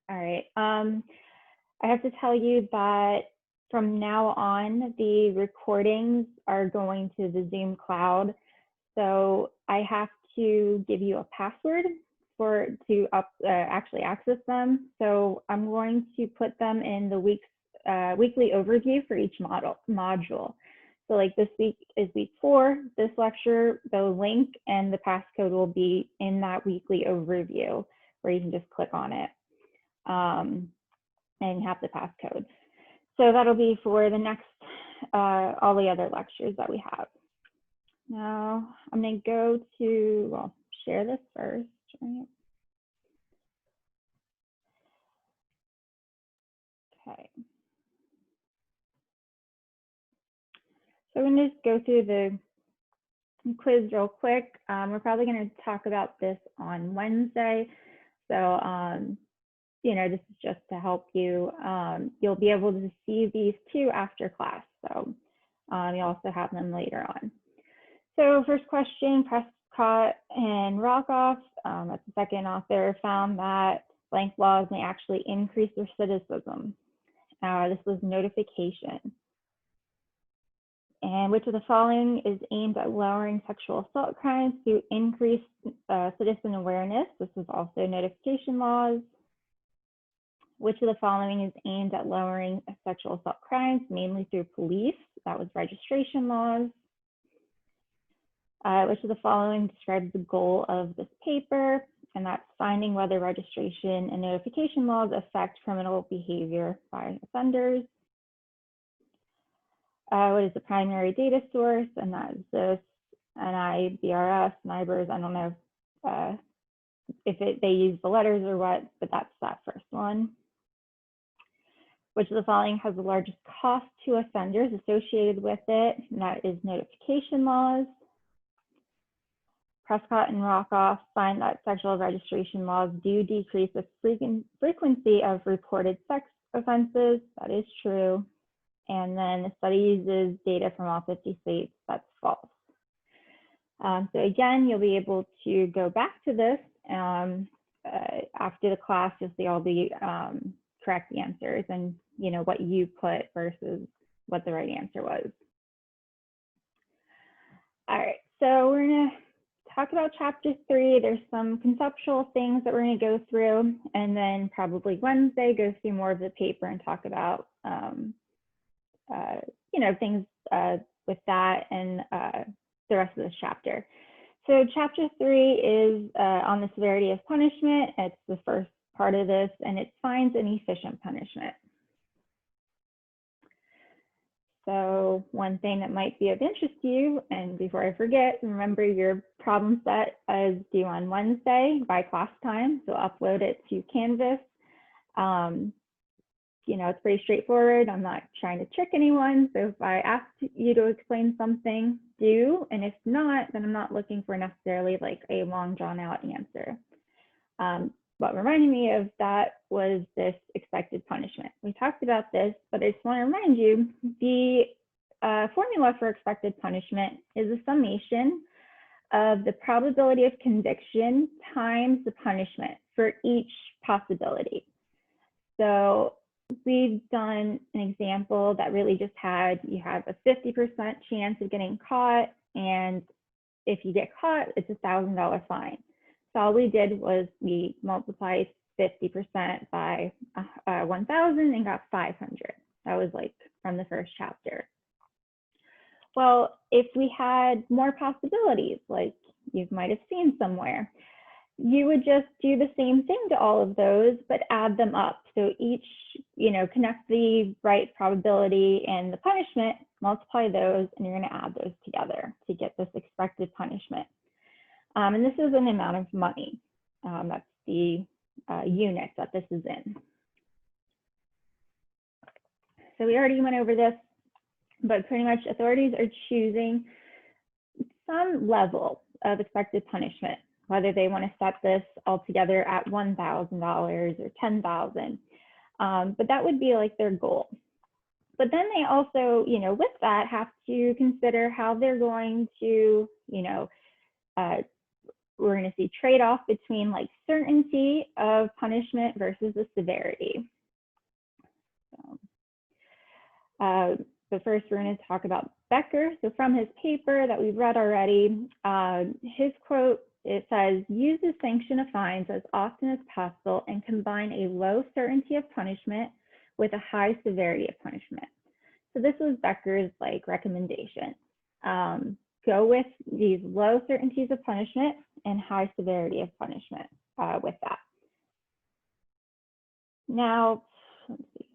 All right. I have to tell you that from now on, the recordings are going to the Zoom cloud. So I have to give you a password to actually access them. So I'm going to put them in the weekly overview for each module. So like this week is week 4, this lecture, the link and the passcode will be in that weekly overview where you can just click on it and have the passcode. So that'll be for the next, all the other lectures that we have. Now I'm going to go to, well, share this first, right? Okay. So I'm going to just go through the quiz real quick. We're probably going to talk about this on Wednesday. So, this is just to help you. You'll be able to see these too after class. So you also have them later on. So first question, Prescott and Rockoff, that's the second author, found that blank laws may actually increase recidivism. This was notification. And which of the following is aimed at lowering sexual assault crimes through increased citizen awareness? This is also notification laws. Which of the following is aimed at lowering sexual assault crimes, mainly through police? That was registration laws. Which of the following describes the goal of this paper? And that's finding whether registration and notification laws affect criminal behavior by offenders. What is the primary data source? And that is this NIBRS, NIBRS. I don't know if they use the letters or what, but that's that first one. Which of the following has the largest cost to offenders associated with it? And that is notification laws. Prescott and Rockoff find that sexual registration laws do decrease the frequency of reported sex offenses. That is true. And then the study uses data from all 50 states. That's false. So again, you'll be able to go back to this after the class. You'll see all the correct answers and what you put versus what the right answer was. All right, so we're gonna talk about chapter 3. There's some conceptual things that we're gonna go through, and then probably Wednesday go through more of the paper and talk about things with that and the rest of this chapter. So chapter 3 is on the severity of punishment. It's the first part of this, and it finds an efficient punishment. So one thing that might be of interest to you, and before I forget, remember your problem set is due on Wednesday by class time, so upload it to Canvas. It's pretty straightforward. I'm not trying to trick anyone. So if I ask you to explain something, do, and if not, then I'm not looking for necessarily like a long drawn out answer. What reminded me of that was this expected punishment. We talked about this, but I just want to remind you, the formula for expected punishment is a summation of the probability of conviction times the punishment for each possibility. So we've done an example that really just you have a 50% chance of getting caught, and if you get caught, it's a $1,000 fine. So all we did was we multiplied 50% by 1,000 and got 500. That was like from the first chapter. Well, if we had more possibilities, like you might have seen somewhere, you would just do the same thing to all of those, but add them up. So each, connect the right probability and the punishment, multiply those, and you're going to add those together to get this expected punishment. And this is an amount of money. That's the unit that this is in. So we already went over this, but pretty much authorities are choosing some level of expected punishment, whether they want to set this all together at $1,000 or $10,000. But that would be like their goal. But then they also, with that have to consider how they're going to, we're going to see trade-off between like certainty of punishment versus the severity. But first, we're going to talk about Becker. So from his paper that we've read already, his quote, it says, use the sanction of fines as often as possible and combine a low certainty of punishment with a high severity of punishment. So this was Becker's like recommendation. Go with these low certainties of punishment and high severity of punishment with that. Now, let's see.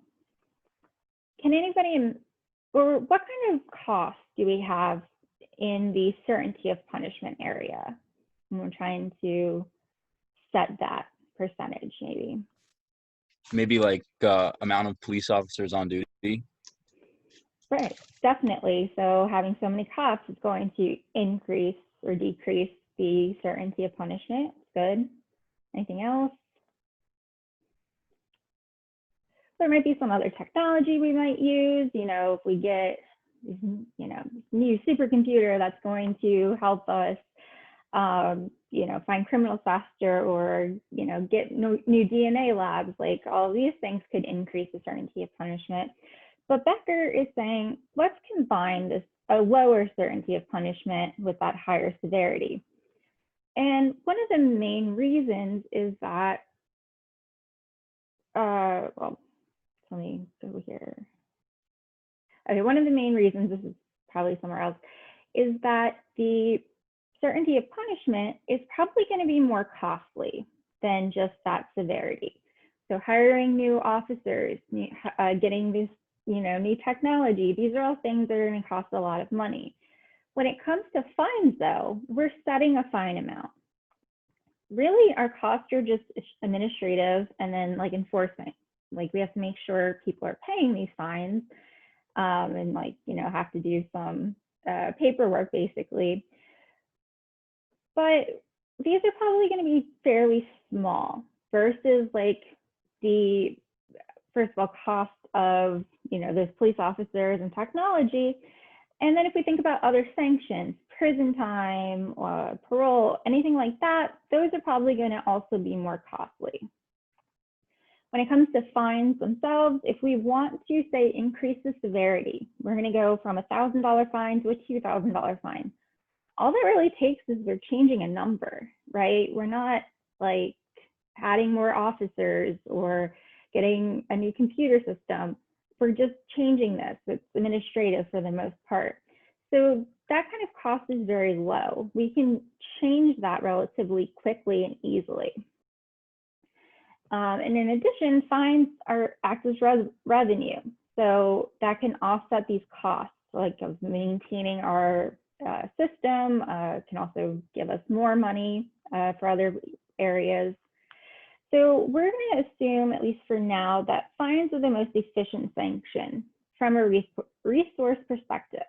Can anybody, or what kind of cost do we have in the certainty of punishment area? And we're trying to set that percentage, maybe. Maybe like amount of police officers on duty. Right, definitely. So having so many cops is going to increase or decrease the certainty of punishment. Good. Anything else? There might be some other technology we might use. You know, if we get, you know, new supercomputer that's going to help us, you know, find criminals faster, or, you know, get new DNA labs, like all these things could increase the certainty of punishment. But Becker is saying, let's combine this, a lower certainty of punishment with that higher severity. And one of the main reasons is that, well, let me go here. Okay, one of the main reasons, this is probably somewhere else, is that the certainty of punishment is probably going to be more costly than just that severity. So hiring new officers, getting this, you know, new technology, these are all things that are going to cost a lot of money. When it comes to fines, though, we're setting a fine amount. Really, our costs are just administrative and then like enforcement. Like we have to make sure people are paying these fines, and like, you know, have to do some paperwork basically. But these are probably going to be fairly small versus like the, first of all, cost of, you know, those police officers and technology. And then if we think about other sanctions, prison time, or parole, anything like that, those are probably going to also be more costly. When it comes to fines themselves, if we want to say increase the severity, we're going to go from a $1,000 fine to a $2,000 fine. All that really takes is we're changing a number, right? We're not like adding more officers or getting a new computer system. We're just changing this. It's administrative for the most part. So that kind of cost is very low. We can change that relatively quickly and easily. And in addition, fines act as revenue. So that can offset these costs, like of maintaining our system, can also give us more money for other areas. So we're going to assume, at least for now, that fines are the most efficient sanction from a resource perspective.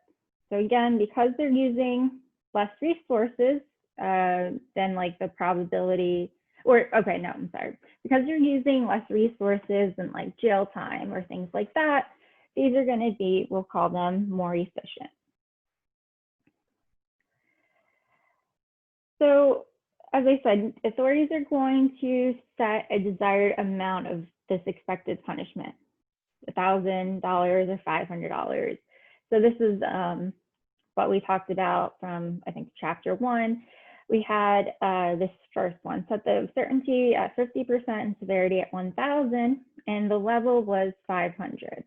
So again, because they're using less resources than like the probability, or okay, no, I'm sorry. Because you're using less resources than like jail time or things like that, these are going to be, we'll call them more efficient. So as I said, authorities are going to set a desired amount of this expected punishment, $1,000 or $500. So this is what we talked about from, I think, chapter 1. We had this first one, set the certainty at 50% and severity at 1,000, and the level was 500.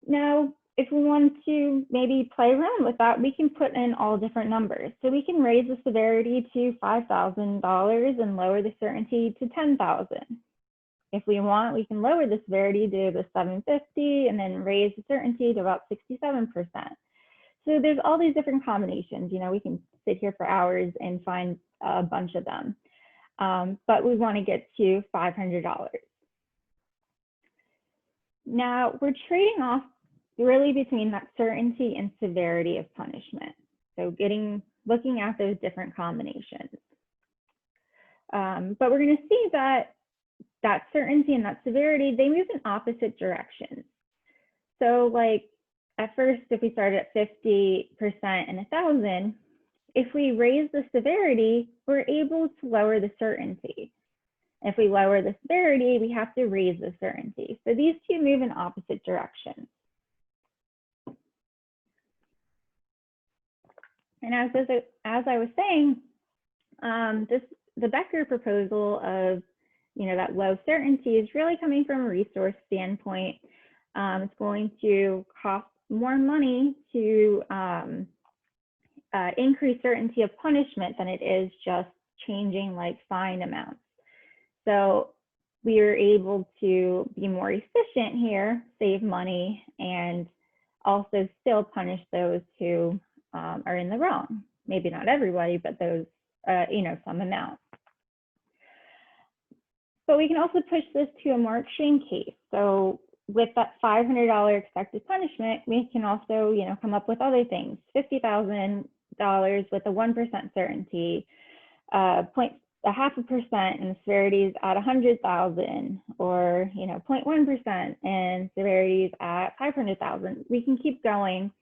Now, if we want to maybe play around with that, we can put in all different numbers. So we can raise the severity to $5,000 and lower the certainty to 10,000. If we want, we can lower the severity to the 750 and then raise the certainty to about 67%. So there's all these different combinations. You know, we can sit here for hours and find a bunch of them, but we want to get to $500. Now we're trading off really between that certainty and severity of punishment. So looking at those different combinations. But we're going to see that that certainty and that severity, they move in opposite directions. So like at first, if we started at 50% and 1,000, if we raise the severity, we're able to lower the certainty. If we lower the severity, we have to raise the certainty. So these two move in opposite directions. And as I was saying, the Becker proposal of, that low certainty is really coming from a resource standpoint. It's going to cost more money to increase certainty of punishment than it is just changing like fine amounts. So we are able to be more efficient here, save money, and also still punish those who are in the wrong. Maybe not everybody, but those, some amount. But we can also push this to a more extreme case. So with that $500 expected punishment, we can also, come up with other things. $50,000 with a 1% certainty, 0.5% in severities at 100,000, or 0.1% in severities at 500,000. We can keep going.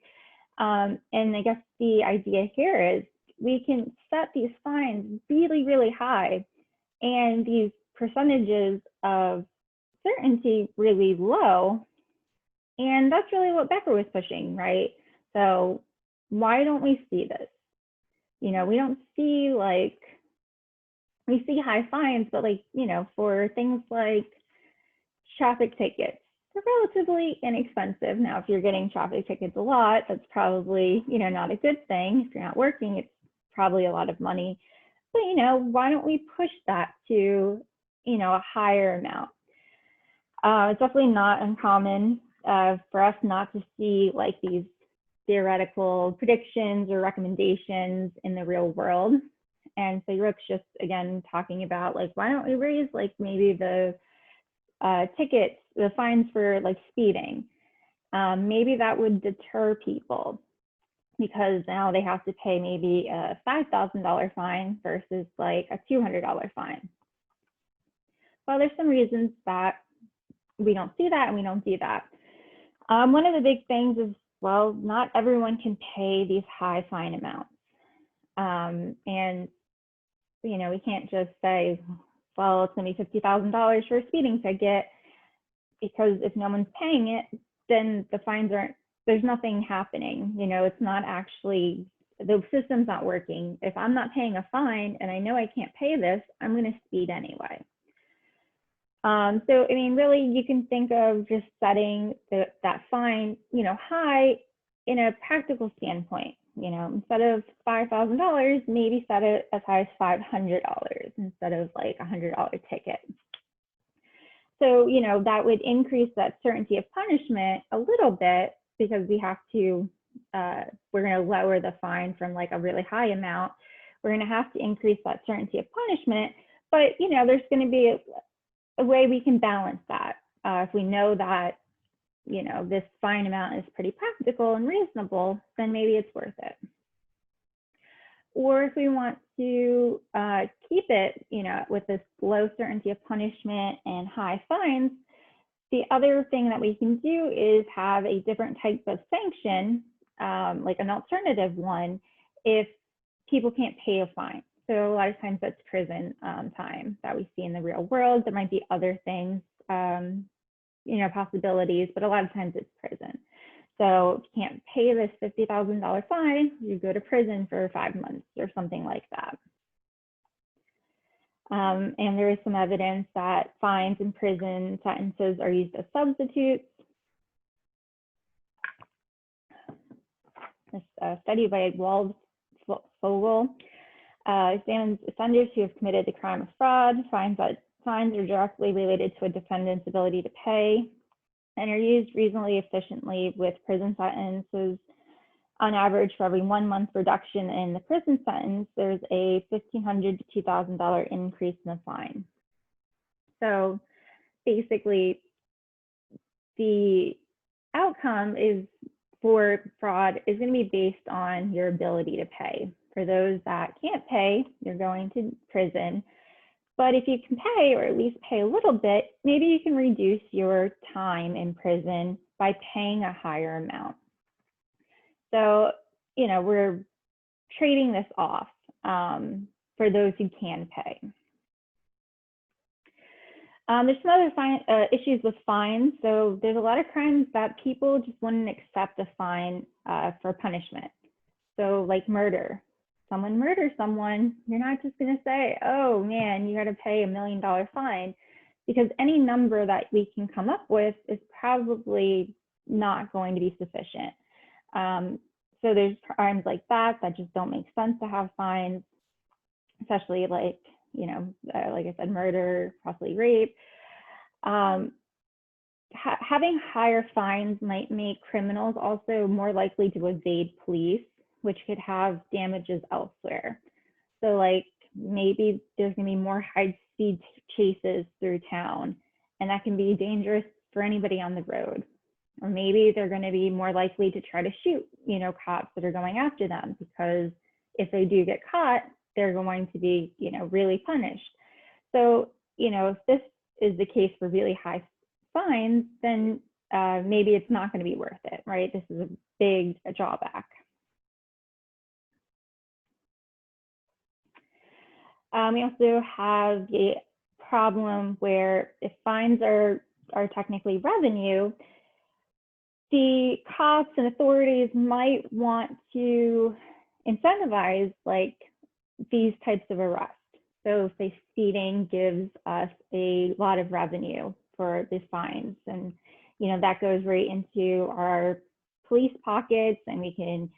And I guess the idea here is we can set these fines really, really high, and these percentages of certainty really low. And that's really what Becker was pushing, right? So why don't we see this? We don't see we see high fines, but for things like traffic tickets, they're relatively inexpensive. Now, if you're getting traffic tickets a lot, that's probably, not a good thing. If you're not working, it's probably a lot of money. But, why don't we push that to, a higher amount? It's definitely not uncommon for us not to see these theoretical predictions or recommendations in the real world. And so Rook's just, again, talking about why don't we raise maybe the tickets, the fines for speeding. Maybe that would deter people, because now they have to pay maybe a $5,000 fine versus a $200 fine. Well, there's some reasons that we don't see that and we don't do that. One of the big things is, well, not everyone can pay these high fine amounts. And, we can't just say, well, it's going to be $50,000 for a speeding ticket, because if no one's paying it, then the fines there's nothing happening. It's not actually, the system's not working. If I'm not paying a fine and I know I can't pay this, I'm going to speed anyway. So, really, you can think of just setting that fine, high in a practical standpoint. Instead of $5,000, maybe set it as high as $500 instead of a $100 ticket. So, that would increase that certainty of punishment a little bit, because we have to, we're going to lower the fine from a really high amount. We're going to have to increase that certainty of punishment, but, there's going to be a way we can balance that. If we know that, this fine amount is pretty practical and reasonable, then maybe it's worth it. Or if we want to keep it, with this low certainty of punishment and high fines, the other thing that we can do is have a different type of sanction, like an alternative one, if people can't pay a fine. So a lot of times that's prison time that we see in the real world. There might be other things, possibilities, but a lot of times it's prison. So if you can't pay this $50,000 fine, you go to prison for 5 months or something like that. And there is some evidence that fines and prison sentences are used as substitutes. This study by Waldvogel examines offenders who have committed the crime of fraud, finds that fines are directly related to a defendant's ability to pay and are used reasonably efficiently with prison sentences. On average, for every 1 month reduction in the prison sentence, there's a $1,500 to $2,000 increase in the fine. So basically, the outcome is for fraud is going to be based on your ability to pay. For those that can't pay, you're going to prison. But if you can pay, or at least pay a little bit, maybe you can reduce your time in prison by paying a higher amount. So, we're trading this off for those who can pay. There's some other issues with fines. So there's a lot of crimes that people just wouldn't accept a fine for punishment. So like murder. Someone murders someone, you're not just going to say, oh man, you got to pay $1 million fine, because any number that we can come up with is probably not going to be sufficient. So there's crimes like that just don't make sense to have fines, especially like, you know, like I said, murder, possibly rape. Having higher fines might make criminals also more likely to evade police, which could have damages elsewhere. So like maybe there's gonna be more high-speed chases through town, and that can be dangerous for anybody on the road. Or maybe they're gonna be more likely to try to shoot, you know, cops that are going after them, because if they do get caught, they're going to be, you know, really punished. So, you know, if this is the case for really high fines, then maybe it's not gonna be worth it, right? This is a big drawback. We also have the problem where if fines are technically revenue, the cops and authorities might want to incentivize like these types of arrests. So say speeding gives us a lot of revenue for the fines, and you know that goes right into our police pockets, and we can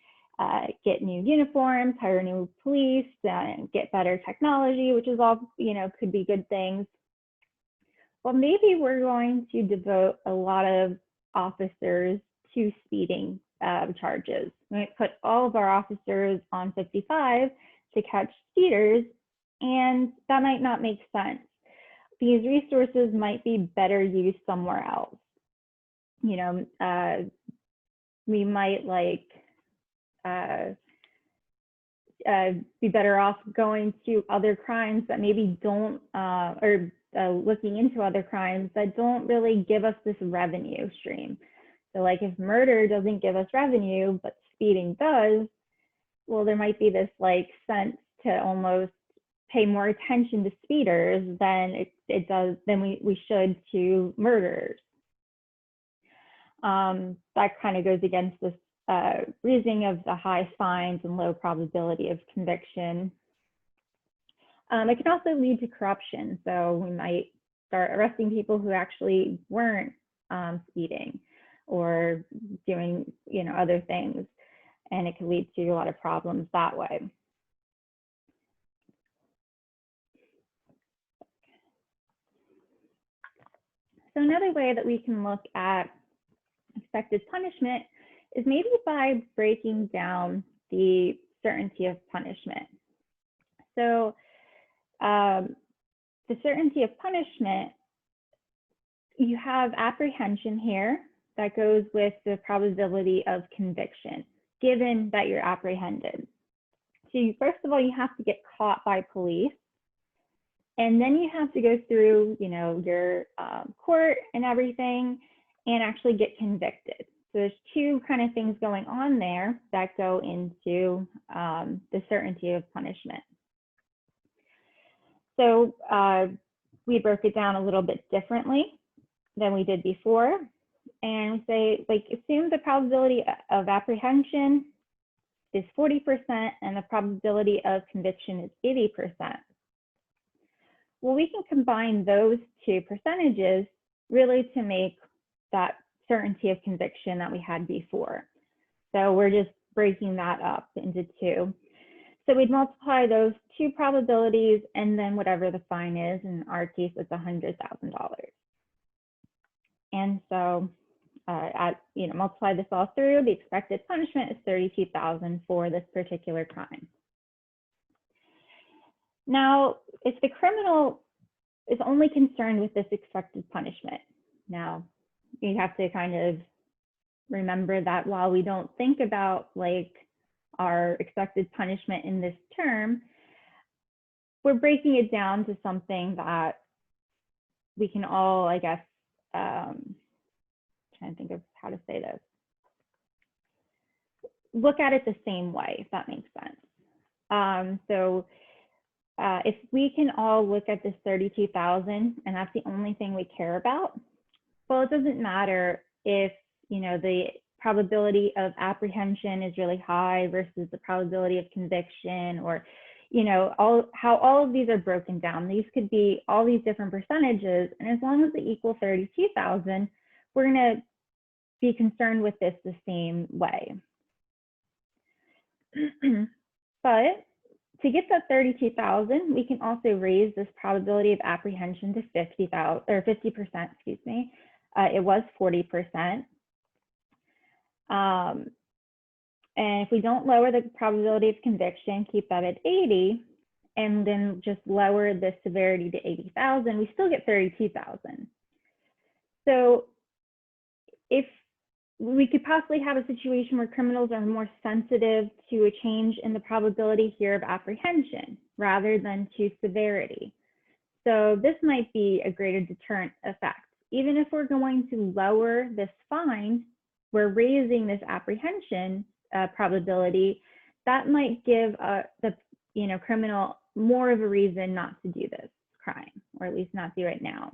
get new uniforms, hire new police, get better technology, which is all, you know, could be good things. Well, maybe we're going to devote a lot of officers to speeding charges. We might put all of our officers on 55 to catch speeders, and that might not make sense. These resources might be better used somewhere else. You know, we might like be better off going to other crimes that maybe don't, or looking into other crimes that don't really give us this revenue stream. So like if murder doesn't give us revenue, but speeding does, well, there might be this like sense to almost pay more attention to speeders than we should to murderers. That kind of goes against this reasoning of the high fines and low probability of conviction. It can also lead to corruption. So we might start arresting people who actually weren't speeding or doing, you know, other things, and it can lead to a lot of problems that way. So another way that we can look at expected punishment is maybe by breaking down the certainty of punishment. So the certainty of punishment, you have apprehension here that goes with the probability of conviction, given that you're apprehended. So first of all, you have to get caught by police, and then you have to go through, you know, your court and everything, and actually get convicted. So there's two kind of things going on there that go into the certainty of punishment. So we broke it down a little bit differently than we did before. And we say, like, assume the probability of apprehension is 40% and the probability of conviction is 80%. Well, we can combine those two percentages really to make that certainty of conviction that we had before. So we're just breaking that up into two. So we'd multiply those two probabilities and then whatever the fine is. In our case, it's $100,000. And so multiply this all through, the expected punishment is $32,000 for this particular crime. Now, if the criminal is only concerned with this expected punishment, now you have to kind of remember that while we don't think about like our expected punishment in this term, we're breaking it down to something that we can all, I guess, trying to think of how to say this, look at it the same way, if that makes sense. So if we can all look at this 32,000 and that's the only thing we care about, well, it doesn't matter if, the probability of apprehension is really high versus the probability of conviction, or, how all of these are broken down. These could be all these different percentages. And as long as they equal 32,000, we're going to be concerned with this the same way. But to get that 32,000, we can also raise this probability of apprehension to 50,000 or 50%, excuse me. It was 40%. And if we don't lower the probability of conviction, keep that at 80, and then just lower the severity to 80,000, we still get 32,000. So if we could possibly have a situation where criminals are more sensitive to a change in the probability here of apprehension rather than to severity. So this might be a greater deterrent effect. Even if we're going to lower this fine, we're raising this apprehension probability. That might give the criminal more of a reason not to do this crime, or at least not do it now.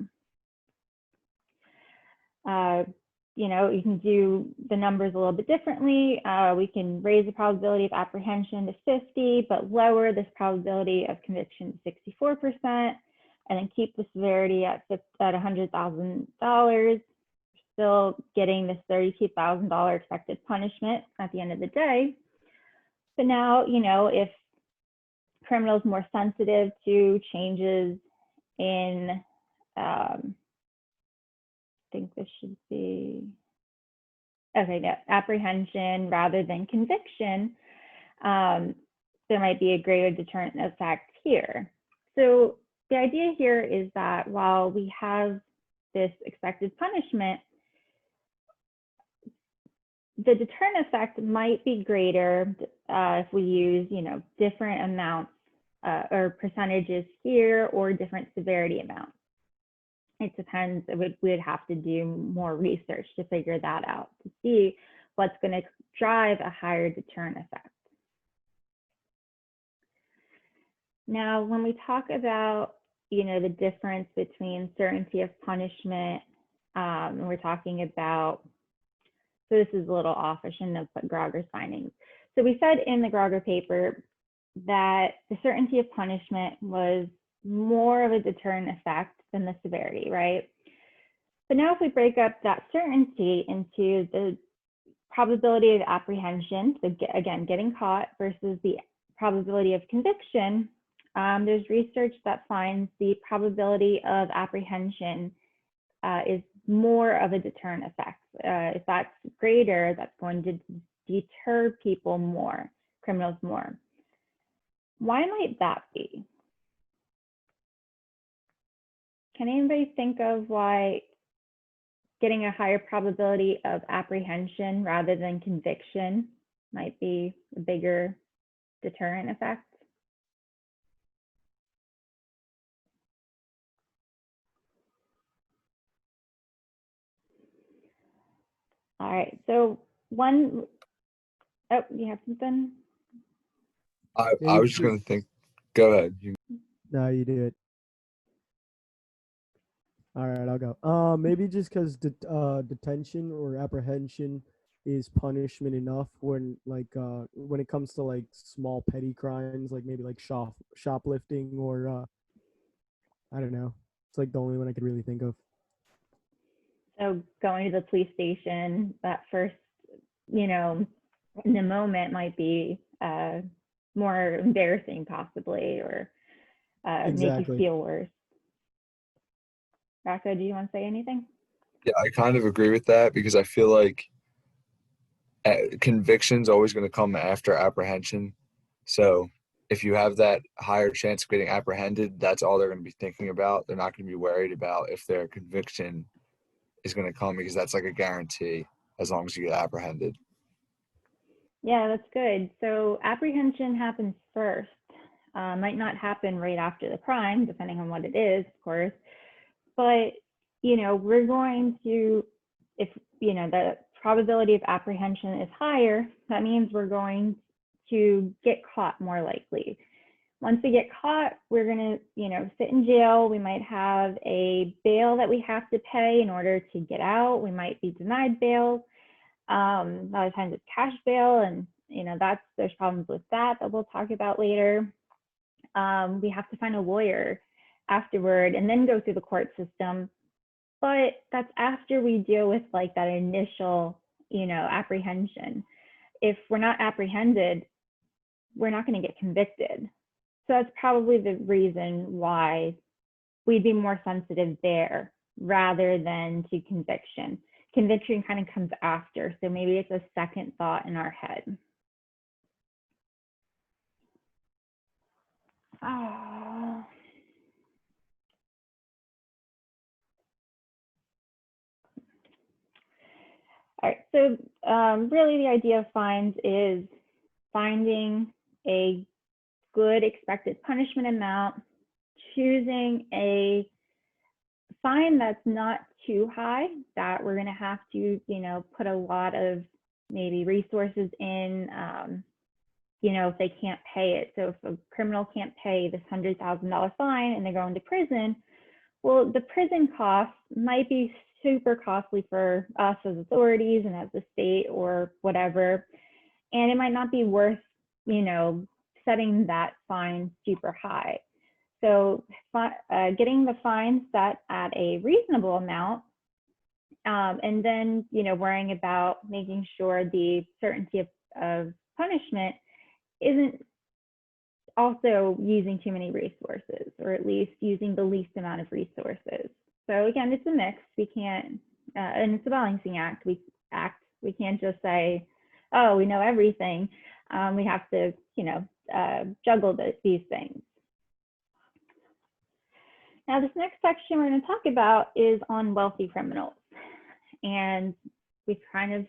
You can do the numbers a little bit differently. We can raise the probability of apprehension to 50, but lower this probability of conviction to 64%, and then keep the severity at $100,000. Still getting this $32,000 expected punishment at the end of the day. But now, if criminals more sensitive to changes in, I think this should be, okay, no, apprehension rather than conviction, there might be a greater deterrent effect here. So the idea here is that while we have this expected punishment, the deterrent effect might be greater if we use, different amounts or percentages here, or different severity amounts. It depends. We'd have to do more research to figure that out to see what's going to drive a higher deterrent effect. Now, when we talk about, the difference between certainty of punishment, and we're talking about, so this is a little off, I shouldn't have put Grogger's findings. So we said in the Grogger paper that the certainty of punishment was more of a deterrent effect than the severity, right? But now if we break up that certainty into the probability of apprehension, so again, getting caught, versus the probability of conviction, there's research that finds the probability of apprehension is more of a deterrent effect. If that's greater, that's going to deter people more, criminals more. Why might that be? Can anybody think of why getting a higher probability of apprehension rather than conviction might be a bigger deterrent effect? All right, so oh, you have something? I was just going to think, go ahead. No, you do it. All right, I'll go. Maybe just because detention or apprehension is punishment enough when it comes to like small petty crimes, like maybe like shoplifting or I don't know. It's like the only one I could really think of. So going to the police station, that first, in the moment might be more embarrassing possibly, or make you feel worse. Rocco, do you want to say anything? Yeah, I kind of agree with that, because I feel like conviction's always going to come after apprehension. So if you have that higher chance of getting apprehended, that's all they're going to be thinking about. They're not going to be worried about if their conviction is going to come, because that's like a guarantee as long as you get apprehended. Yeah, that's good. So apprehension happens first. Might not happen right after the crime, depending on what it is, of course. But, we're going to, if, the probability of apprehension is higher, that means we're going to get caught more likely. Once we get caught, we're gonna, sit in jail. We might have a bail that we have to pay in order to get out. We might be denied bail. A lot of times it's cash bail, and there's problems with that we'll talk about later. We have to find a lawyer afterward and then go through the court system. But that's after we deal with like that initial, apprehension. If we're not apprehended, we're not going to get convicted. So that's probably the reason why we'd be more sensitive there rather than to conviction. Conviction kind of comes after, so maybe it's a second thought in our head. Oh. All right, so really the idea of fines is finding a good expected punishment amount, choosing a fine that's not too high, that we're going to have to, put a lot of maybe resources in, if they can't pay it. So if a criminal can't pay this $100,000 fine and they're going to prison, well, the prison costs might be super costly for us as authorities and as the state or whatever. And it might not be worth, setting that fine super high. So getting the fine set at a reasonable amount, and then, worrying about making sure the certainty of punishment isn't also using too many resources, or at least using the least amount of resources. So again, it's a mix. We can't, and it's a balancing act. We can't just say, oh, we know everything. We have to, juggle these things. Now, this next section we're going to talk about is on wealthy criminals. And we've kind of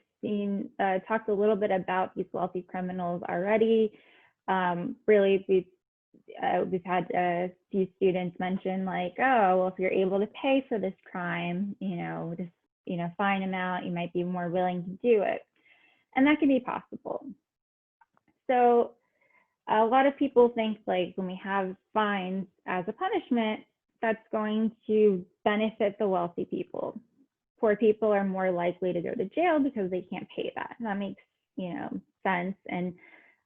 talked a little bit about these wealthy criminals already. Really, we've had a few students mention like, oh, well, if you're able to pay for this crime, this, fine amount, you might be more willing to do it. And that can be possible. So a lot of people think like when we have fines as a punishment, that's going to benefit the wealthy people. Poor people are more likely to go to jail because they can't pay that. That makes, sense. And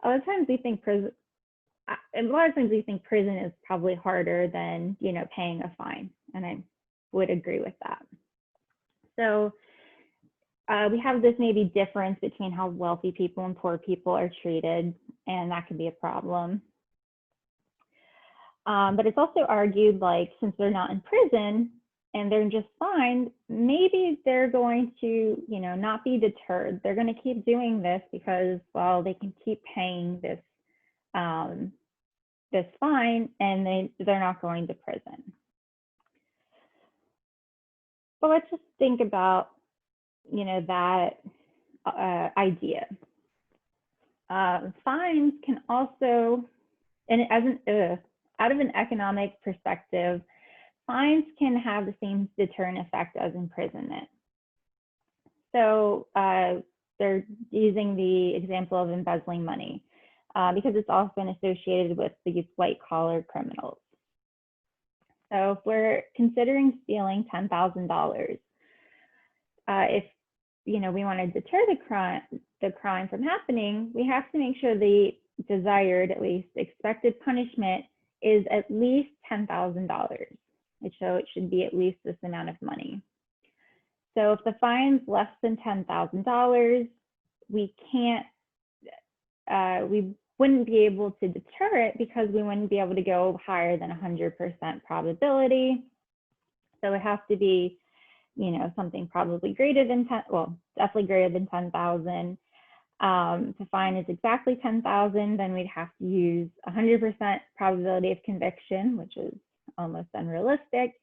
a lot of times we think prison is probably harder than, paying a fine. And I would agree with that. So we have this maybe difference between how wealthy people and poor people are treated, and that could be a problem. But it's also argued like, since they're not in prison and they're just fined, maybe they're going to, not be deterred. They're going to keep doing this because, well, they can keep paying this this fine, and they're not going to prison. But let's just think about, that idea. Fines can also, and out of an economic perspective, fines can have the same deterrent effect as imprisonment. So they're using the example of embezzling money because it's often associated with these white-collar criminals. So if we're considering stealing $10,000, if we want to deter the crime from happening, we have to make sure the desired, at least expected punishment is at least $10,000. So it should be at least this amount of money. So if the fine's less than $10,000, we wouldn't be able to deter it because we wouldn't be able to go higher than 100% probability. So it has to be, something probably greater than definitely greater than 10,000. If the fine is exactly 10,000, then we'd have to use 100% probability of conviction, which is almost unrealistic.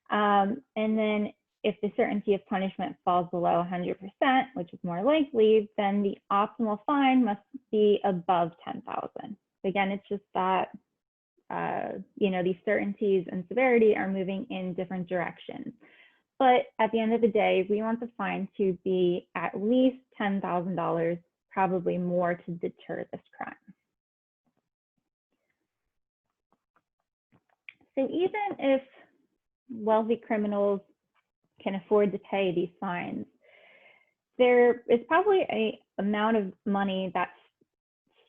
And then if the certainty of punishment falls below 100%, which is more likely, then the optimal fine must be above 10,000. Again, it's just that, these certainties and severity are moving in different directions. But at the end of the day, we want the fine to be at least $10,000, probably more, to deter this crime. So even if wealthy criminals can afford to pay these fines, there is probably a amount of money that's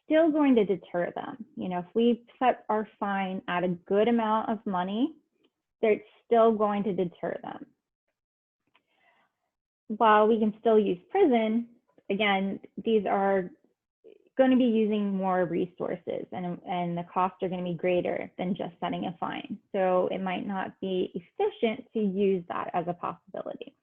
still going to deter them. You know, if we set our fine at a good amount of money, they're still going to deter them. While we can still use prison, again, these are going to be using more resources, and the costs are going to be greater than just setting a fine. So it might not be efficient to use that as a possibility.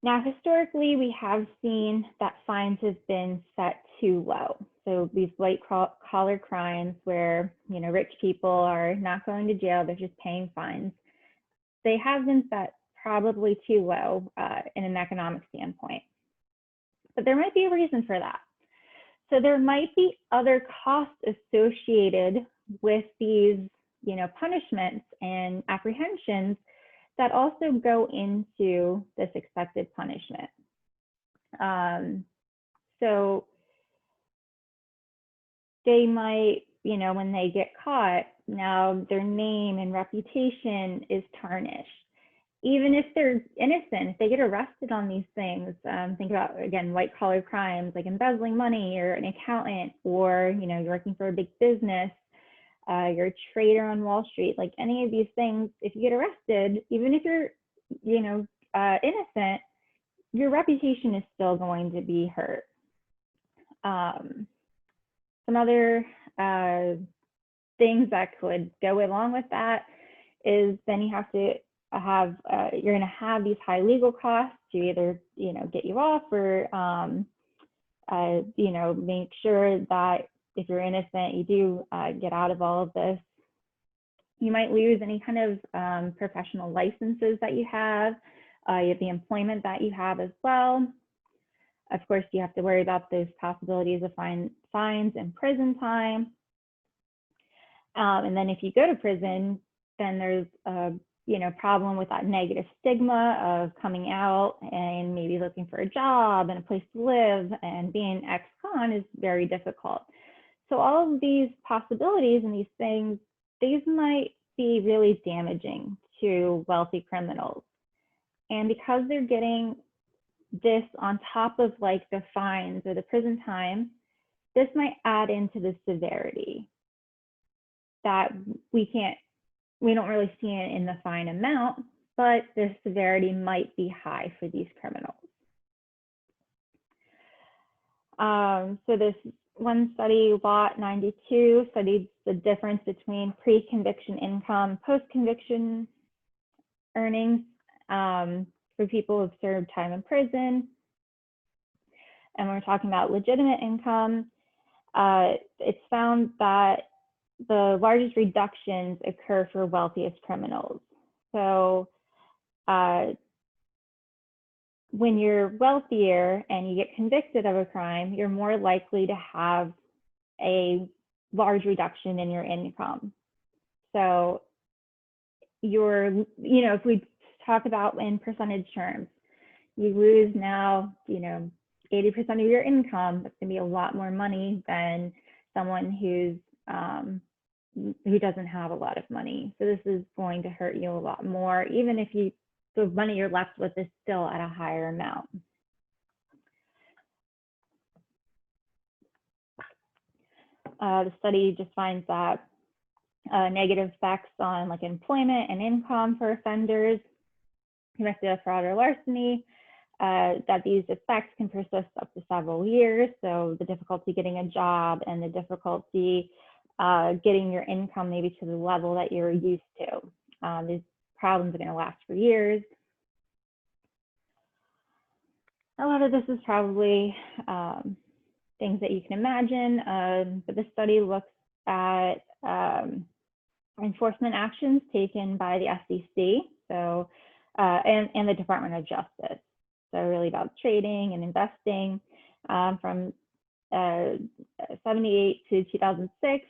Now, historically, we have seen that fines have been set too low. So these white collar crimes where, you know, rich people are not going to jail, they're just paying fines. They have been set probably too low in an economic standpoint. But there might be a reason for that. So there might be other costs associated with these, you know, punishments and apprehensions that also go into this expected punishment. So they might, you know, when they get caught, now their name and reputation is tarnished. Even if they're innocent, if they get arrested on these things, think about, again, white collar crimes like embezzling money, or an accountant, or, you know, you're working for a big business, you're a trader on Wall Street, like any of these things, if you get arrested, even if you're, you know, innocent, your reputation is still going to be hurt. Some other things that could go along with that is then you have to have, you're going to have these high legal costs to either, you know, get you off, or, you know, make sure that if you're innocent, you do get out of all of this. You might lose any kind of professional licenses that you have the employment that you have as well. Of course, you have to worry about those possibilities of fines and prison time. And then if you go to prison, then there's a, you know, problem with that negative stigma of coming out and maybe looking for a job and a place to live, and being ex-con is very difficult. So all of these possibilities and these things, these might be really damaging to wealthy criminals. And because they're getting this on top of like the fines or the prison time, this might add into the severity that we don't really see it in the fine amount, but the severity might be high for these criminals. So this one study, Lot 92, studied the difference between pre-conviction income, post-conviction earnings for people who've served time in prison. And we're talking about legitimate income. It's found that the largest reductions occur for wealthiest criminals. So when you're wealthier and you get convicted of a crime, you're more likely to have a large reduction in your income. So if we talk about in percentage terms, you lose now, 80% of your income. That's going to be a lot more money than someone who doesn't have a lot of money. So this is going to hurt you a lot more, even if the money you're left with is still at a higher amount. The study just finds that negative effects on like employment and income for offenders convicted of fraud or larceny, that these effects can persist up to several years. So the difficulty getting a job and the difficulty getting your income maybe to the level that you're used to. These problems are going to last for years. A lot of this is probably things that you can imagine, but this study looks at enforcement actions taken by the SEC, so and the Department of Justice. So really about trading and investing from 78 to 2006.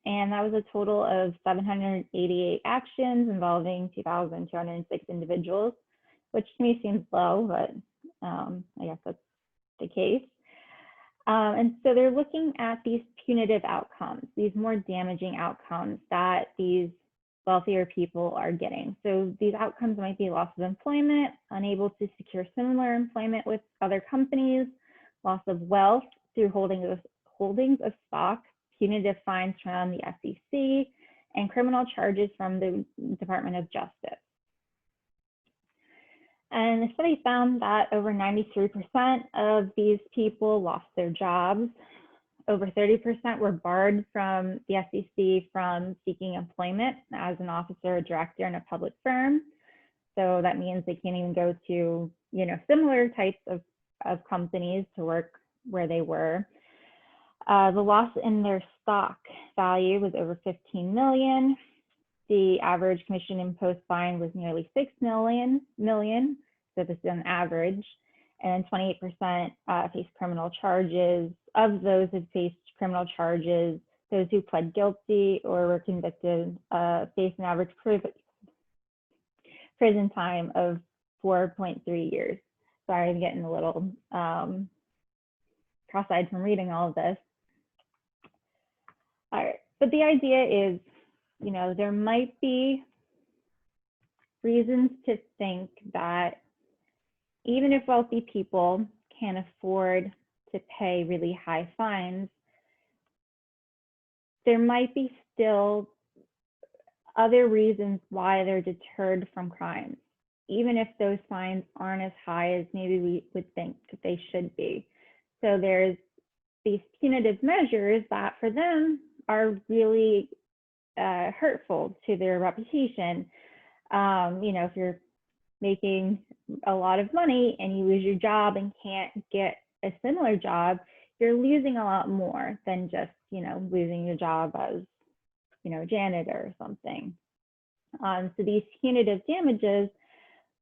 And that was a total of 788 actions involving 2,206 individuals, which to me seems low, but I guess that's the case. And so they're looking at these punitive outcomes, these more damaging outcomes that these wealthier people are getting. So these outcomes might be loss of employment, unable to secure similar employment with other companies, loss of wealth through holdings of stock, punitive fines from the SEC, and criminal charges from the Department of Justice. And the study found that over 93% of these people lost their jobs. Over 30% were barred from the SEC from seeking employment as an officer or director in a public firm. So that means they can't even go to, similar types of companies to work where they were. The loss in their stock value was over 15 million. The average commission imposed fine was nearly 6 million. So this is on average. And 28% faced criminal charges. Of those who faced criminal charges, those who pled guilty or were convicted faced an average prison time of 4.3 years. Sorry, I'm getting a little cross-eyed from reading all of this. All right, but the idea is, there might be reasons to think that even if wealthy people can afford to pay really high fines, there might be still other reasons why they're deterred from crimes, even if those fines aren't as high as maybe we would think that they should be. So there's these punitive measures that for them are really hurtful to their reputation. If you're making a lot of money and you lose your job and can't get a similar job, you're losing a lot more than just, losing your job as, janitor or something. So these punitive damages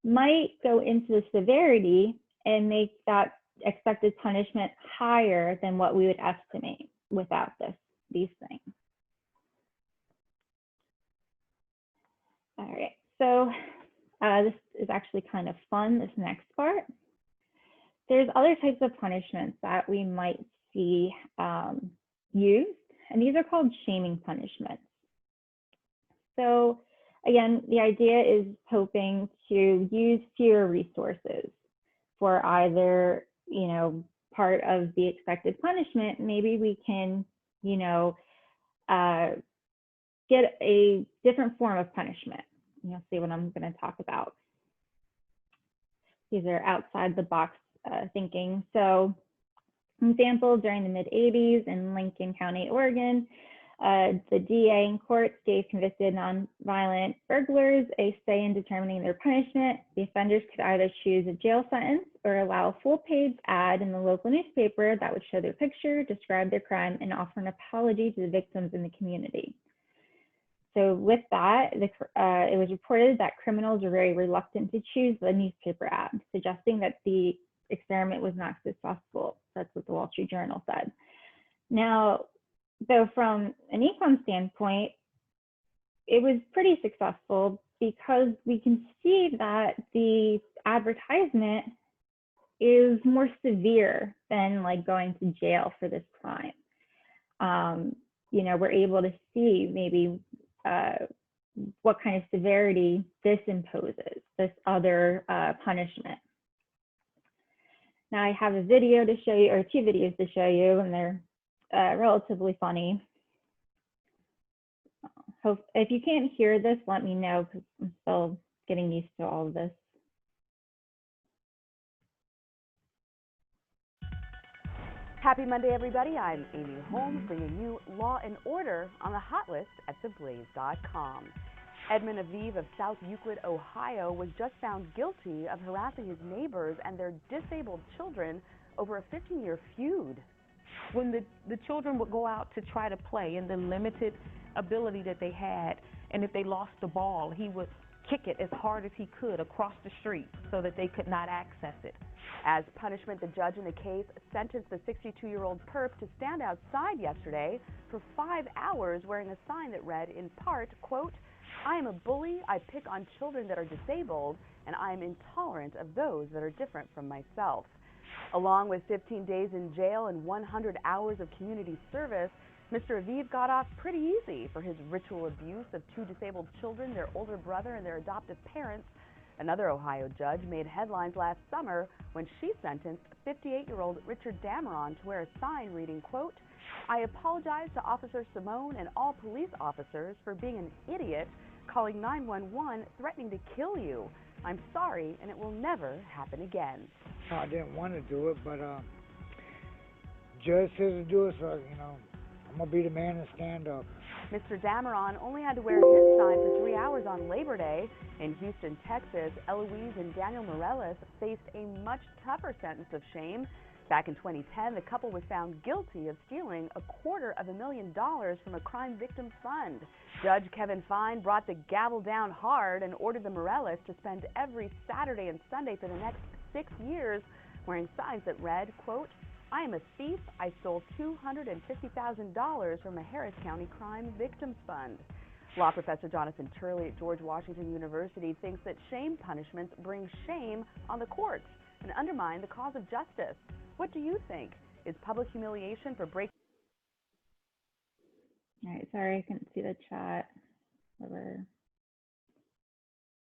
might go into the severity and make that expected punishment higher than what we would estimate without these things. All right, so this is actually kind of fun, this next part. There's other types of punishments that we might see used, and these are called shaming punishments. So again, the idea is hoping to use fewer resources for either, part of the expected punishment. Maybe we can, get a different form of punishment. You'll see what I'm going to talk about. These are outside the box thinking. So, example, during the mid-'80s in Lincoln County, Oregon, the DA in courts gave convicted nonviolent burglars a say in determining their punishment. The offenders could either choose a jail sentence or allow a full-page ad in the local newspaper that would show their picture, describe their crime, and offer an apology to the victims in the community. So with that, it was reported that criminals were very reluctant to choose the newspaper ad, suggesting that the experiment was not successful. That's what the Wall Street Journal said. Now, though from an econ standpoint, it was pretty successful because we can see that the advertisement is more severe than like going to jail for this crime. We're able to see maybe what kind of severity this imposes, this other punishment. Now I have a video to show you, or 2 videos to show you, and they're relatively funny. If you can't hear this, let me know because I'm still getting used to all of this. Happy Monday, everybody. I'm Amy Holmes, bringing you Law and Order on the Hot List at theblaze.com. Edmund Aviv of South Euclid, Ohio, was just found guilty of harassing his neighbors and their disabled children over a 15-year feud. When the children would go out to try to play in the limited ability that they had, and if they lost the ball, he would kick it as hard as he could across the street so that they could not access it. As punishment, the judge in the case sentenced the 62-year-old perp to stand outside yesterday for 5 hours wearing a sign that read in part, quote, "I am a bully, I pick on children that are disabled, and I am intolerant of those that are different from myself." Along with 15 days in jail and 100 hours of community service, Mr. Aviv got off pretty easy for his ritual abuse of 2 disabled children, their older brother, and their adoptive parents. Another Ohio judge made headlines last summer when she sentenced 58-year-old Richard Dameron to wear a sign reading, quote, "I apologize to Officer Simone and all police officers for being an idiot, calling 911, threatening to kill you. I'm sorry, and it will never happen again." I didn't want to do it, but judge says to do it, so, I'm going to be the man and stand up. Mr. Dameron only had to wear his sign for 3 hours on Labor Day. In Houston, Texas, Eloise and Daniel Morales faced a much tougher sentence of shame. Back in 2010, the couple was found guilty of stealing $250,000 from a crime victims fund. Judge Kevin Fine brought the gavel down hard and ordered the Morales to spend every Saturday and Sunday for the next 6 years wearing signs that read, quote, "I am a thief. I stole $250,000 from a Harris County Crime Victims Fund." Law professor Jonathan Turley at George Washington University thinks that shame punishments bring shame on the courts and undermine the cause of justice. What do you think? Is public humiliation for breaking? All right, sorry, I couldn't see the chat. Whoever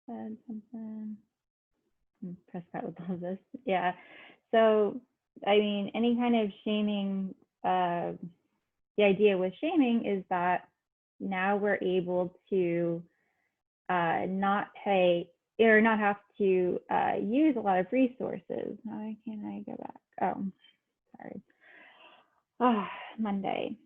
said something. Prescott does this. Yeah. So, I mean, any kind of shaming, the idea with shaming is that now we're able to not pay or not have to use a lot of resources. Why can't I go back? Oh, sorry. Oh, Monday.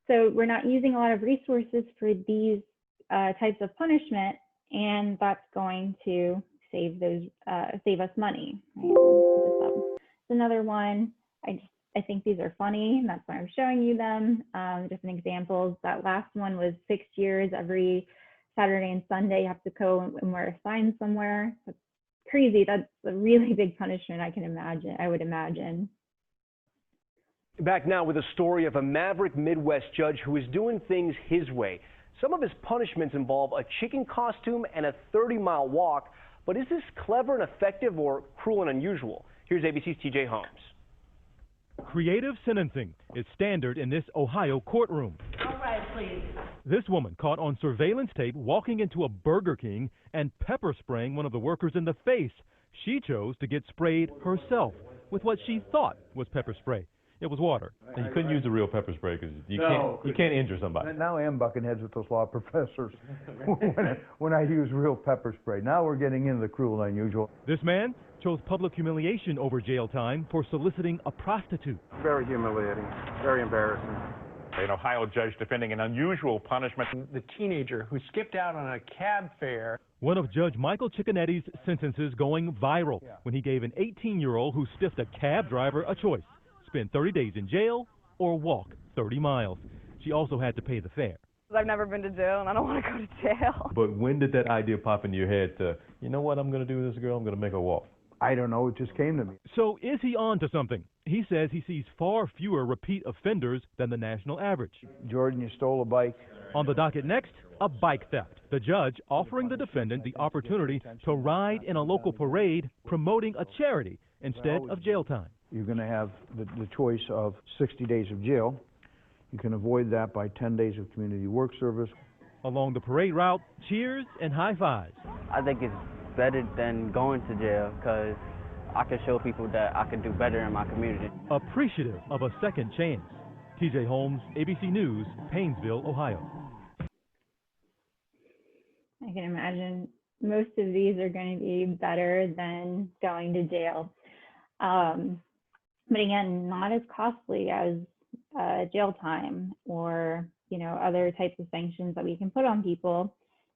So we're not using a lot of resources for these types of punishment, and that's going to save us money. Right? Let's put this up. It's another one. I think these are funny, and that's why I'm showing you them. Different examples. That last one was 6 years. Every Saturday and Sunday, you have to go and wear a sign somewhere. That's crazy. That's a really big punishment. I would imagine. Back now with a story of a maverick Midwest judge who is doing things his way. Some of his punishments involve a chicken costume and a 30-mile walk. But is this clever and effective or cruel and unusual? Here's ABC's TJ Holmes. Creative sentencing is standard in this Ohio courtroom. All right, please. This woman caught on surveillance tape walking into a Burger King and pepper spraying one of the workers in the face. She chose to get sprayed herself with what she thought was pepper spray. It was water. And you couldn't use the real pepper spray because you can't injure somebody. Now I am bucking heads with those law professors when I use real pepper spray. Now we're getting into the cruel and unusual. This man chose public humiliation over jail time for soliciting a prostitute. Very humiliating, very embarrassing. An Ohio judge defending an unusual punishment. The teenager who skipped out on a cab fare. One of Judge Michael Cicchinetti's sentences going viral when he gave an 18-year-old who stiffed a cab driver a choice. Spend 30 days in jail or walk 30 miles. She also had to pay the fare. I've never been to jail and I don't want to go to jail. But when did that idea pop into your head to, you know what I'm going to do with this girl? I'm going to make her walk. I don't know. It just came to me. So is he on to something? He says he sees far fewer repeat offenders than the national average. Jordan, you stole a bike. On the docket next, a bike theft. The judge offering the defendant the opportunity to ride in a local parade promoting a charity instead of jail time. You're going to have the choice of 60 days of jail. You can avoid that by 10 days of community work service. Along the parade route, cheers and high fives. I think it's better than going to jail because I can show people that I can do better in my community. Appreciative of a second chance. TJ Holmes, ABC News, Painesville, Ohio. I can imagine most of these are going to be better than going to jail. But again, not as costly as jail time or, other types of sanctions that we can put on people.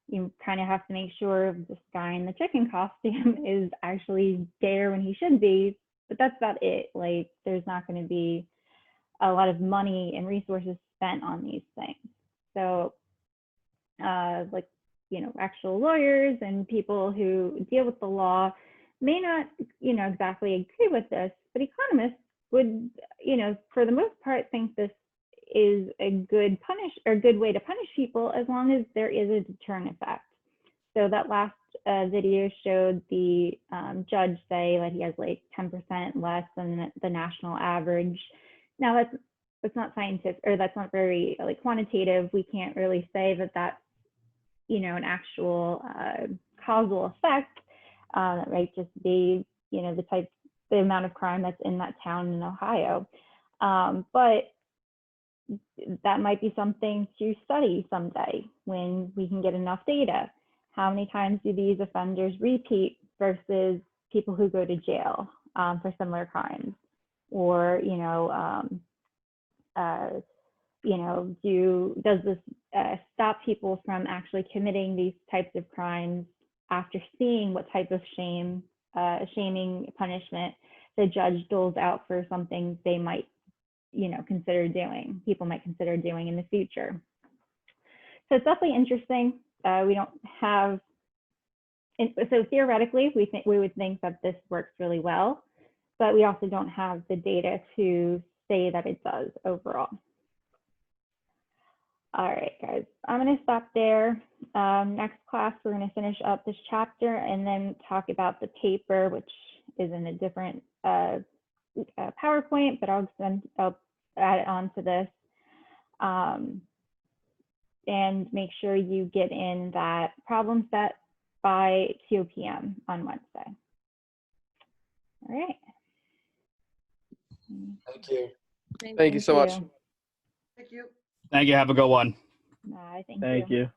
You kind of have to make sure this guy in the chicken costume is actually there when he should be, but that's about it. Like, there's not going to be a lot of money and resources spent on these things. So, actual lawyers and people who deal with the law may not, exactly agree with this, but economists would, for the most part, think this is a good way to punish people as long as there is a deterrent effect. So that last video showed the judge say that he has like 10% less than the national average. Now that's not scientific, or that's not very like quantitative. We can't really say that that's, you know, an actual causal effect. That might just be, you know, the amount of crime that's in that town in Ohio. But that might be something to study someday when we can get enough data. How many times do these offenders repeat versus people who go to jail for similar crimes? Or, does this stop people from actually committing these types of crimes after seeing what type of shaming punishment the judge doles out for something they might, people might consider doing in the future. So it's definitely interesting. We don't have, so theoretically, we would think that this works really well, but we also don't have the data to say that it does overall. All right, guys, I'm going to stop there. Next class, we're going to finish up this chapter and then talk about the paper, which is in a different PowerPoint, but I'll add it on to this. And make sure you get in that problem set by 2 p.m. on Wednesday. All right. Thank you. Thank you so much. Thank you. Thank you. Have a good one. Thank you.